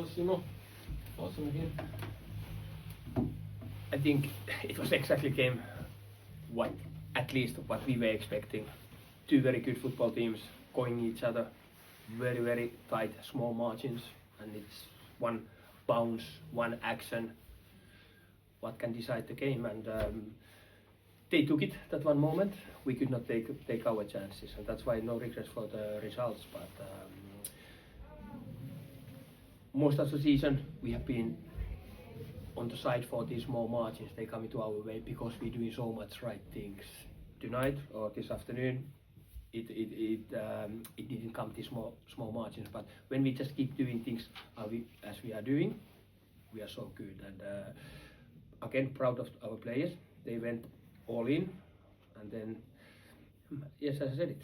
Simo, thoughts on the game? I think it was exactly game at least what we were expecting. Two very good football teams going each other, very very tight, small margins, and it's one bounce, one action, what can decide the game. And they took it that one moment. We could not take our chances, and that's why no regrets for the results. But most of the season we have been on the side for these small margins. They come into our way because we're doing so much right things. Tonight or this afternoon, it didn't come to small margins. But when we just keep doing things as we are doing, we are so good. And again, proud of our players. They went all in, and then yes, as I said it,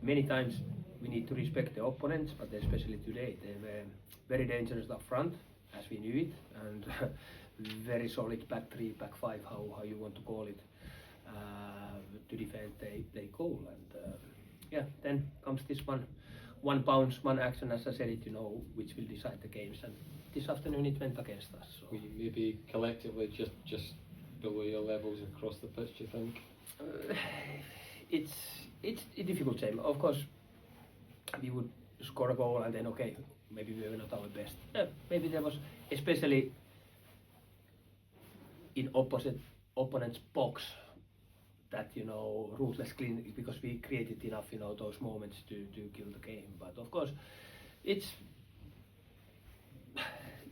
many times we need to respect the opponents, but especially today they were very dangerous up front, as we knew it, and very solid back three, back five, how you want to call it, to defend their goal. And yeah, then comes this one bounce, one action, as I said it, which will decide the games. And this afternoon it went against us. So. Were you maybe collectively just below your levels across the pitch, do you think? It's a difficult game. Of course, we would score a goal and then okay, maybe we were not our best. Maybe there was, especially in opponent's box, that ruthless clean, because we created enough those moments to kill the game. But of course,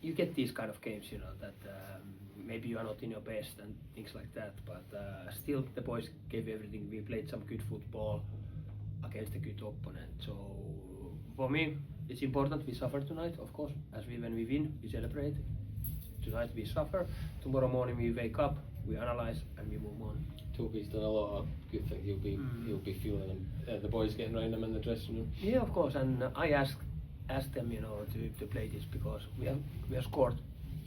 you get these kind of games, that maybe you are not in your best and things like that. But still, the boys gave everything. We played some good football against a good opponent. So for me, it's important we suffer tonight, of course. When we win, we celebrate. Tonight we suffer. Tomorrow morning we wake up, we analyze, and we move on. Toby's done a lot of good things. He'll be feeling them. The boys getting around him in the dressing room. Yeah, of course. And I asked them, to play this because we have scored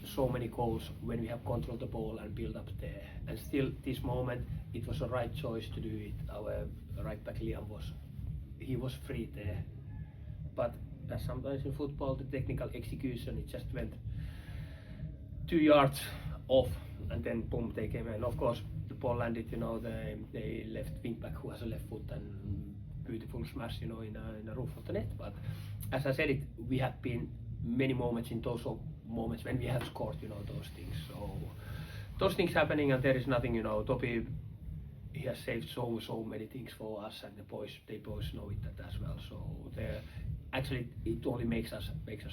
so many goals when we have controlled the ball and build up there. And still, this moment, it was a right choice to do it. Our right back Liam was free there. But as sometimes in football, the technical execution, it just went 2 yards off, and then boom, they came in. Of course, the ball landed, the left wing back who has a left foot, and beautiful smash, in the roof of the net. But as I said it, we have been many moments in those moments when we have scored, those things. So those things happening, and there is nothing, Topi, he has saved so many things for us, and they boys know it that as well. So actually, it only makes us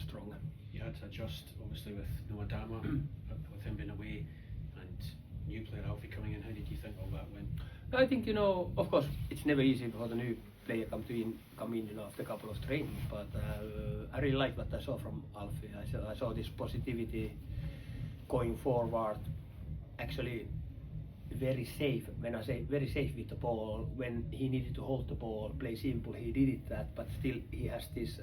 stronger. You had to adjust, obviously, with Noah Dama, with him being away, and new player Alfie coming in. How did you think all that went? I think, of course, it's never easy for the new player come in, after a couple of trainings. But I really like what I saw from Alfie. I saw this positivity going forward. Actually, very safe. When I say very safe with the ball, when he needed to hold the ball, play simple, he did it that. But still, he has this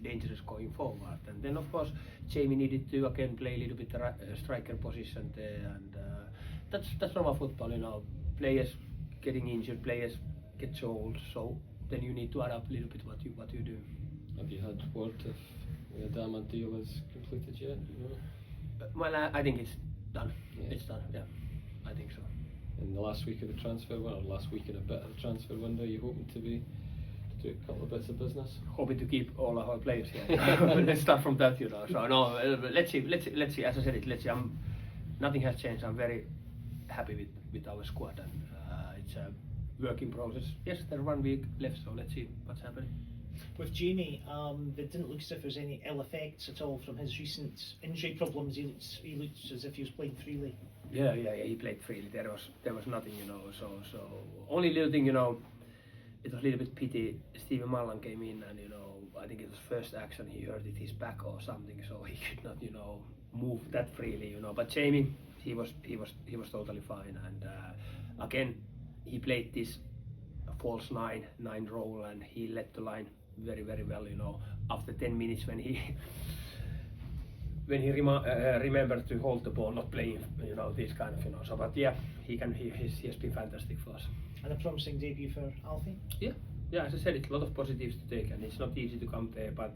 dangerous going forward. And then, of course, Jamie needed to again play a little bit the striker position there, and that's normal football. Players getting injured, players get old, so then you need to adapt a little bit what you do. Have you had word if the Dama deal is completed yet? Well, I think it's done. Yeah. It's done. Yeah, I think so. In the last week of the transfer window, last week and a bit of the transfer window, you hoping to do a couple of bits of business? Hoping to keep all of our players here. Let's start from that, So no, let's see. As I said, let's see. Nothing has changed. I'm very happy with our squad, and it's a working process. Yes, there's 1 week left, so let's see what's happening. With Jamie, it didn't look as if there's any ill effects at all from his recent injury problems. He looks as if he was playing freely. Yeah, he played freely. There was nothing, So only little thing, it was a little bit pity. Steven Mallan came in, and I think it was first action he hurt his back or something, so he could not, move that freely, But Jamie, he was totally fine, and again, he played this false nine role, and he led the line very, very well. After 10 minutes, when he remembered to hold the ball, not playing, this kind of, So, but yeah, he has been fantastic for us. And a promising debut for Alfie. Yeah. As I said, it's a lot of positives to take, and it's not easy to come there. But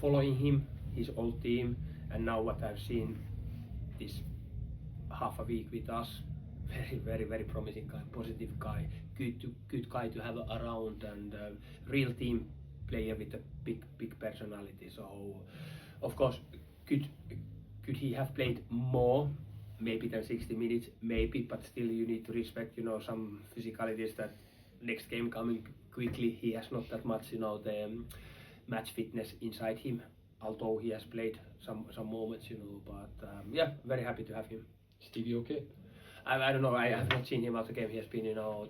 following him, his old team, and now what I've seen this half a week with us, very promising guy, positive guy, good guy to have around, and real team player with a big personality. So of course could he have played more, maybe than 60 minutes, maybe, but still you need to respect, you know, some physicalities that next game coming quickly, he has not that much, you know, the match fitness inside him, although he has played some moments, you know, but yeah, very happy to have him. Stevie okay? I don't know, I have not seen him out the game, he has been, you know,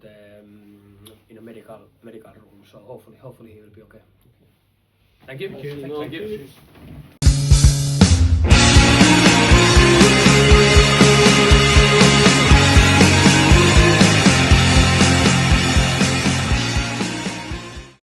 in a medical room, so hopefully he will be okay. Thank you. Thank you. Thank you.